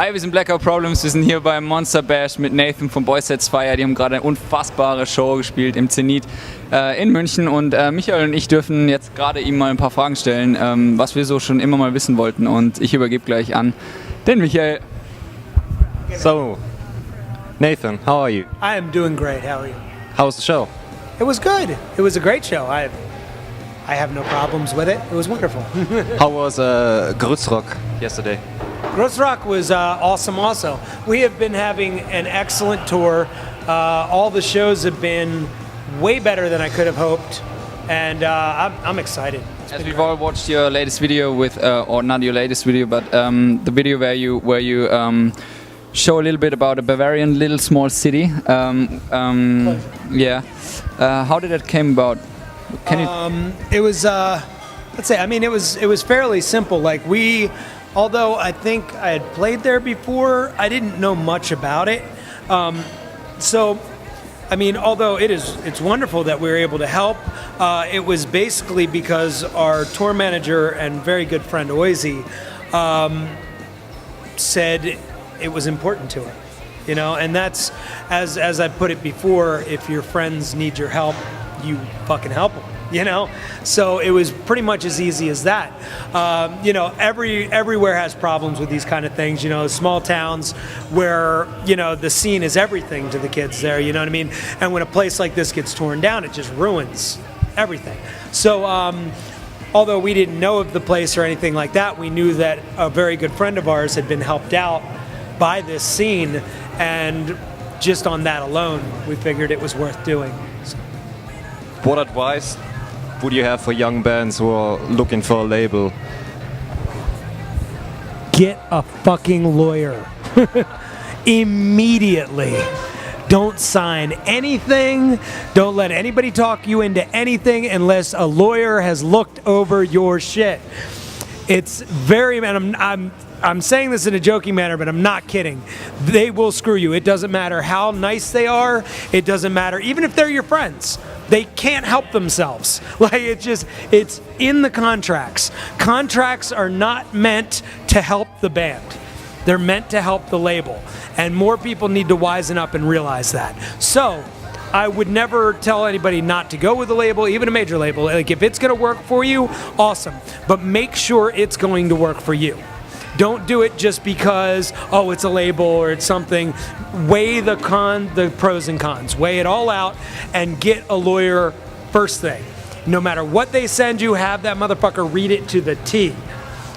Hi, wir sind Blackout Problems, wir sind hier beim Monster Bash mit Nathan von BOYSETSFIRE. Die haben gerade eine unfassbare Show gespielt im Zenit in München und Michael und ich dürfen jetzt gerade ihm mal ein paar Fragen stellen, was wir so schon immer mal wissen wollten, und ich übergebe gleich an den Michael. So, Nathan, how are you? I am doing great. How are you? How was the show? It was good. It was a great show. I have no problems with it. It was wonderful. How was Grützrock yesterday? Grossrock was awesome also. We have been having an excellent tour. All the shows have been way better than I could have hoped, and I'm excited. As we've all watched your latest video with, or not your latest video, but the video where you show a little bit about a Bavarian little small city. Yeah. How did that came about? Can you? It was let's say. I mean, it was fairly simple. Like although I think I had played there before, I didn't know much about it. So, I mean, although it's wonderful that we were able to help, it was basically because our tour manager and very good friend Oizy said it was important to her, you know, and that's, as I put it before, if your friends need your help, you fucking help them, you know. So it was pretty much as easy as that. You know, everywhere has problems with these kind of things, you know, small towns where, you know, the scene is everything to the kids there, you know what I mean? And when a place like this gets torn down, it just ruins everything. So although we didn't know of the place or anything like that, we knew that a very good friend of ours had been helped out by this scene, and just on that alone, we figured it was worth doing. So. What advice would you have for young bands who are looking for a label? Get a fucking lawyer. Immediately. Don't sign anything. Don't let anybody talk you into anything unless a lawyer has looked over your shit. It's very, and I'm saying this in a joking manner, but I'm not kidding. They will screw you. It doesn't matter how nice they are. It doesn't matter, even if they're your friends. They can't help themselves. Like, it's in the contracts. Contracts are not meant to help the band. They're meant to help the label. And more people need to wisen up and realize that. So, I would never tell anybody not to go with a label, even a major label. Like, if it's gonna work for you, awesome. But make sure it's going to work for you. Don't do it just because, oh, it's a label or it's something. Weigh the pros and cons. Weigh it all out and get a lawyer first thing. No matter what they send you, have that motherfucker read it to the T,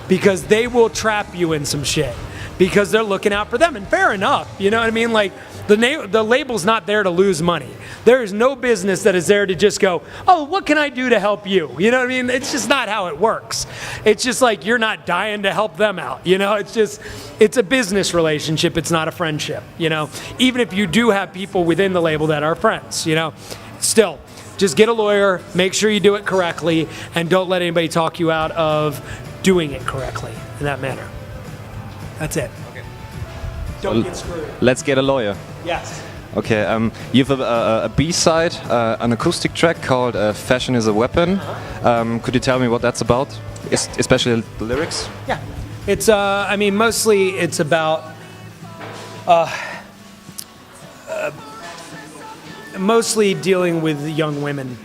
because they will trap you in some shit because they're looking out for them. And fair enough, you know what I mean? Like, the label's not there to lose money. There is no business that is there to just go, oh, what can I do to help you? You know what I mean? It's just not how it works. It's just like you're not dying to help them out. You know, it's a business relationship. It's not a friendship, you know? Even if you do have people within the label that are friends, you know? Still, just get a lawyer, make sure you do it correctly, and don't let anybody talk you out of doing it correctly in that manner. That's it. Okay. Don't get screwed. Let's get a lawyer. Yes. Okay, you have a B-side, an acoustic track called Fashion is a Weapon. Could you tell me what that's about? Especially the lyrics? Yeah. It's, I mean, mostly it's about, mostly dealing with young women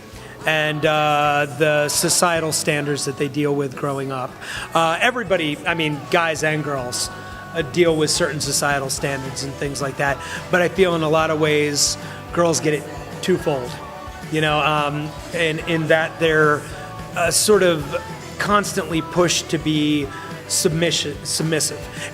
and the societal standards that they deal with growing up. Everybody, I mean, guys and girls, deal with certain societal standards and things like that. But I feel in a lot of ways, girls get it twofold, you know, in that they're sort of constantly pushed to be submissive.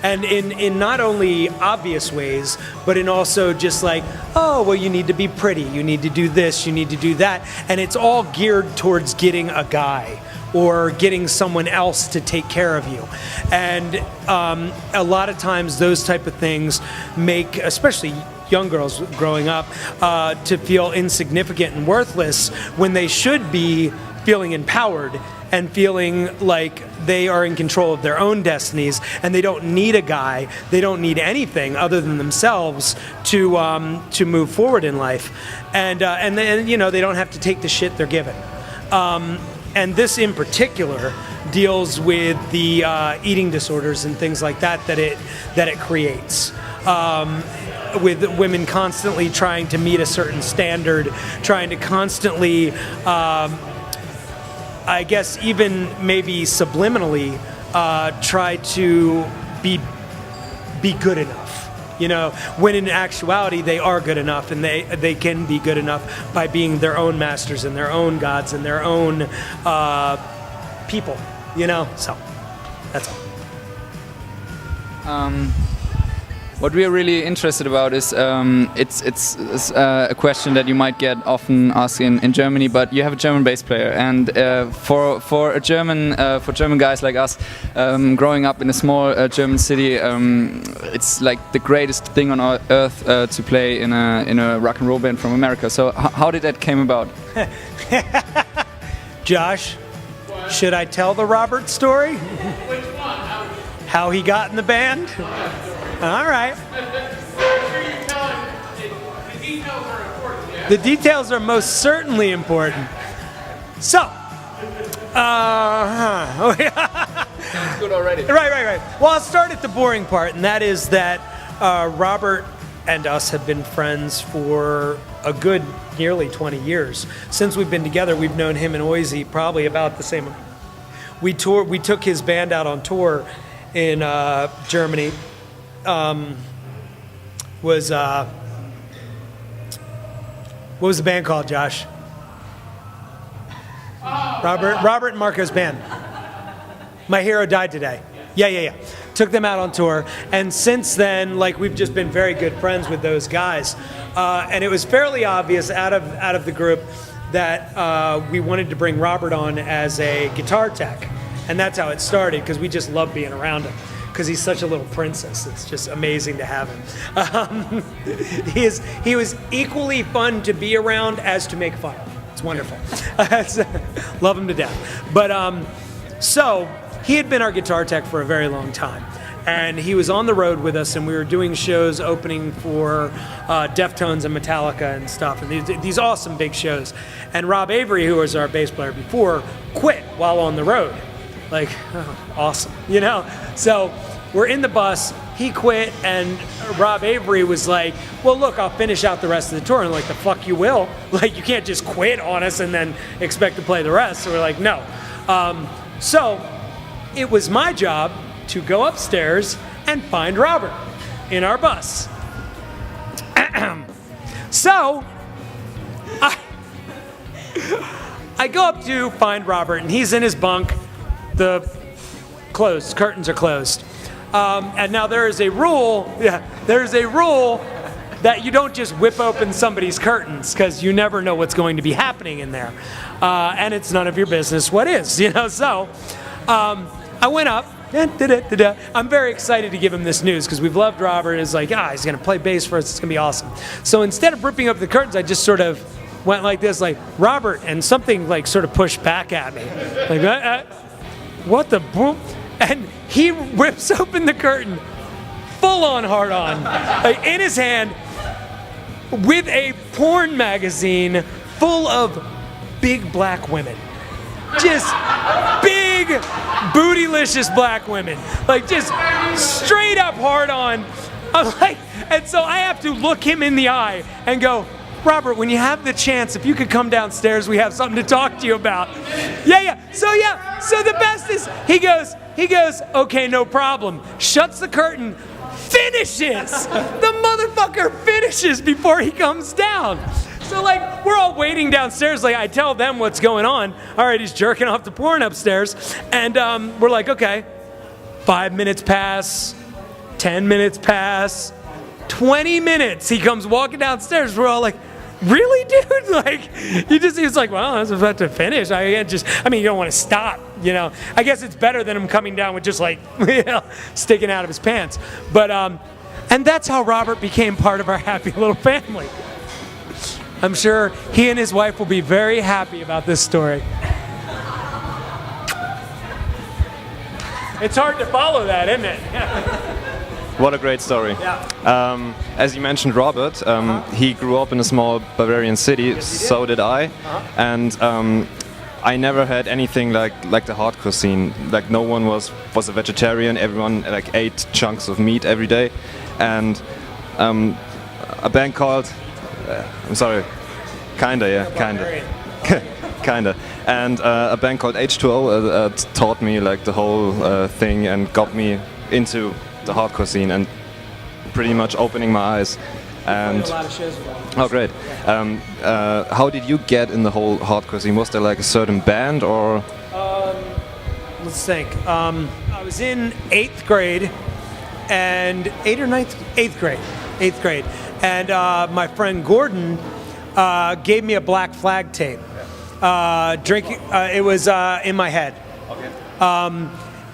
And in not only obvious ways, but in also just like, oh, well, you need to be pretty, you need to do this, you need to do that. And it's all geared towards getting a guy or getting someone else to take care of you. And a lot of times those type of things make, especially young girls growing up, to feel insignificant and worthless when they should be feeling empowered and feeling like they are in control of their own destinies, and they don't need a guy, they don't need anything other than themselves to move forward in life. And then, you know, they don't have to take the shit they're given. and this in particular deals with the eating disorders and things like that that it creates. With women constantly trying to meet a certain standard, trying to constantly, I guess even maybe subliminally, try to be good enough. You know, when in actuality they are good enough, and they can be good enough by being their own masters and their own gods and their own people. You know, so that's all. What we are really interested about is it's a question that you might get often asked in Germany. But you have a German bass player, and for German guys like us, growing up in a small German city, it's like the greatest thing on earth to play in a rock and roll band from America. So how did that came about? Josh, should I tell the Robert story? Which one? How he got in the band? All right. Make sure you tell him the details are important. Yeah? The details are most certainly important. So, Sounds good already. Right. Well, I'll start at the boring part, and that is that Robert and us have been friends for a good nearly 20 years. Since we've been together, we've known him and Oisey probably about the same. We took his band out on tour in Germany. What was the band called, Josh? Robert and Marco's band. My Hero Died Today. Yeah. Took them out on tour, and since then, like, we've just been very good friends with those guys. And it was fairly obvious out of the group that we wanted to bring Robert on as a guitar tech, and that's how it started, because we just love being around him. Because he's such a little princess. It's just amazing to have him. He was equally fun to be around as to make fun of. It's wonderful. Love him to death. But so he had been our guitar tech for a very long time. And he was on the road with us, and we were doing shows opening for Deftones and Metallica and stuff, and these awesome big shows. And Rob Avery, who was our bass player before, quit while on the road. Like, awesome, you know? So we're in the bus, he quit, and Rob Avery was like, well, look, I'll finish out the rest of the tour. And like, the fuck you will? Like, you can't just quit on us and then expect to play the rest. So we're like, no. So it was my job to go upstairs and find Robert in our bus. So I go up to find Robert, and he's in his bunk. The curtains are closed. And now there is a rule that you don't just whip open somebody's curtains, because you never know what's going to be happening in there. And it's none of your business what is, you know? So I went up. I'm very excited to give him this news, because we've loved Robert. It's like, he's going to play bass for us. It's going to be awesome. So instead of ripping up the curtains, I just sort of went like this, like, Robert, and something like sort of pushed back at me. Like, what the boom? And he rips open the curtain, full on hard on, like, in his hand, with a porn magazine full of big black women. Just big, bootylicious black women. Like, just straight up hard on. I'm like, and so I have to look him in the eye and go, Robert, when you have the chance, if you could come downstairs, we have something to talk to you about. Yeah. So the best is, he goes, okay, no problem. Shuts the curtain, finishes. The motherfucker finishes before he comes down. So, like, we're all waiting downstairs. Like, I tell them what's going on. All right, he's jerking off the porn upstairs. And we're like, okay, 5 minutes pass, 10 minutes pass, 20 minutes. He comes walking downstairs. We're all like, really, dude? Like, he was like, well, I was about to finish. You don't want to stop, you know. I guess it's better than him coming down with just, like, you know, sticking out of his pants. But, and that's how Robert became part of our happy little family. I'm sure he and his wife will be very happy about this story. It's hard to follow that, isn't it? What a great story. Yeah. As you mentioned, Robert, he grew up in a small Bavarian city, so did I. And I never had anything like the hardcore scene. Like no one was a vegetarian. Everyone like ate chunks of meat every day, and a band called I'm sorry, kinda. Kinda. And a band called H2O taught me like the whole thing and got me into the hardcore scene and pretty much opening my eyes. And a lot of shows with them. oh, great! How did you get in the whole hardcore scene? Was there like a certain band or? Let's think. I was in 8th grade, and 8th grade, and my friend Gordon gave me a Black Flag tape. It was in my head. Okay.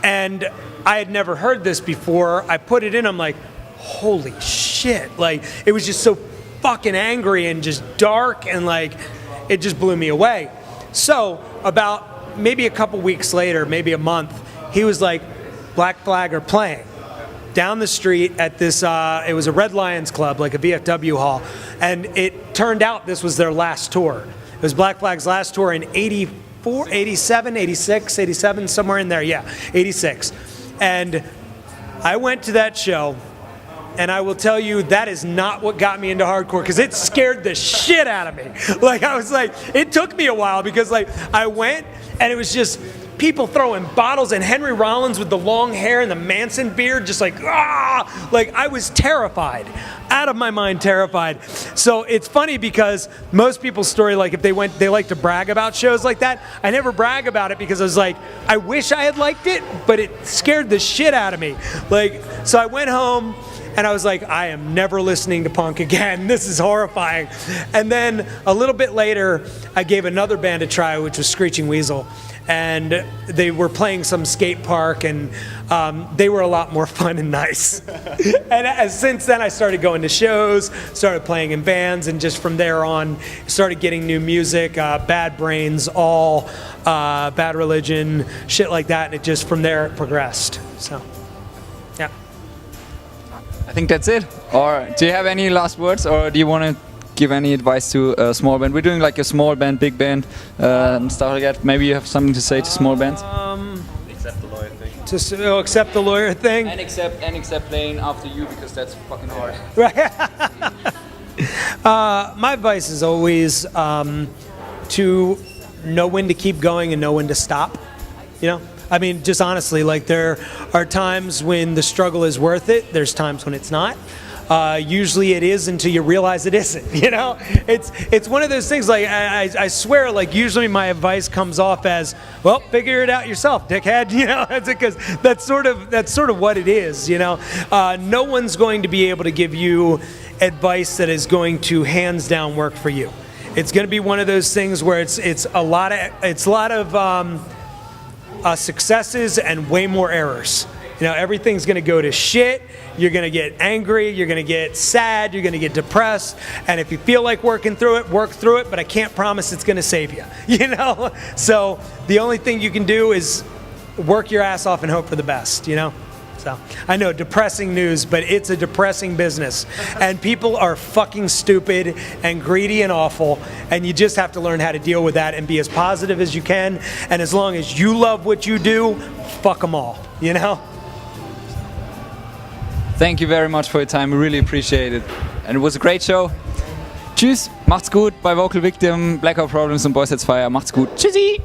And I had never heard this before. I put it in. I'm like, holy shit. Like, it was just so fucking angry and just dark, and like, it just blew me away. So about maybe a couple weeks later, maybe a month, he was like, Black Flag are playing down the street at this, it was a Red Lions club, like a VFW hall. And it turned out this was their last tour. It was Black Flag's last tour in 84, 87, 86, 87, somewhere in there. Yeah, 86. And I went to that show, and I will tell you, that is not what got me into hardcore, because it scared the shit out of me. Like, I was like, it took me a while, because like, I went, and it was just people throwing bottles, and Henry Rollins with the long hair and the Manson beard, just like, ah! Like, I was terrified, out of my mind terrified. So it's funny, because most people's story, like if they like to brag about shows like that. I never brag about it, because I was like, I wish I had liked it, but it scared the shit out of me. Like, so I went home, and I was like, I am never listening to punk again. This is horrifying. And then a little bit later, I gave another band a try, which was Screeching Weasel. And they were playing some skate park, and they were a lot more fun and nice. And since then, I started going to shows, started playing in bands, and just from there on, started getting new music, Bad Brains, All, Bad Religion, shit like that. And it just, from there, it progressed. So, yeah. I think that's it. Or do you have any last words, or do you want to give any advice to a small band? We're doing like a small band, big band, and stuff like that. Maybe you have something to say to small bands. Accept the lawyer thing. Accept the lawyer thing. And accept playing after you, because that's fucking hard. My advice is always to know when to keep going and know when to stop. You know, I mean, just honestly, like, there are times when the struggle is worth it. There's times when it's not. Usually it is until you realize it isn't, you know? It's one of those things, like, I swear, like, usually my advice comes off as, well, figure it out yourself, dickhead, you know? Because that's sort of what it is, you know? No one's going to be able to give you advice that is going to hands down work for you. It's going to be one of those things where it's a lot of successes and way more errors. You know, everything's going to go to shit. You're going to get angry. You're going to get sad. You're going to get depressed. And if you feel like working through it, work through it. But I can't promise it's going to save you. You know? So the only thing you can do is work your ass off and hope for the best, you know? So I know, depressing news, but it's a depressing business. And people are fucking stupid and greedy and awful. And you just have to learn how to deal with that and be as positive as you can. And as long as you love what you do, fuck them all, you know? Thank you very much for your time. We really appreciate it. And it was a great show. Tschüss, macht's gut bei Vocal Victim, Blackout Problems und BOYSETSFIRE. Macht's gut. Tschüssi!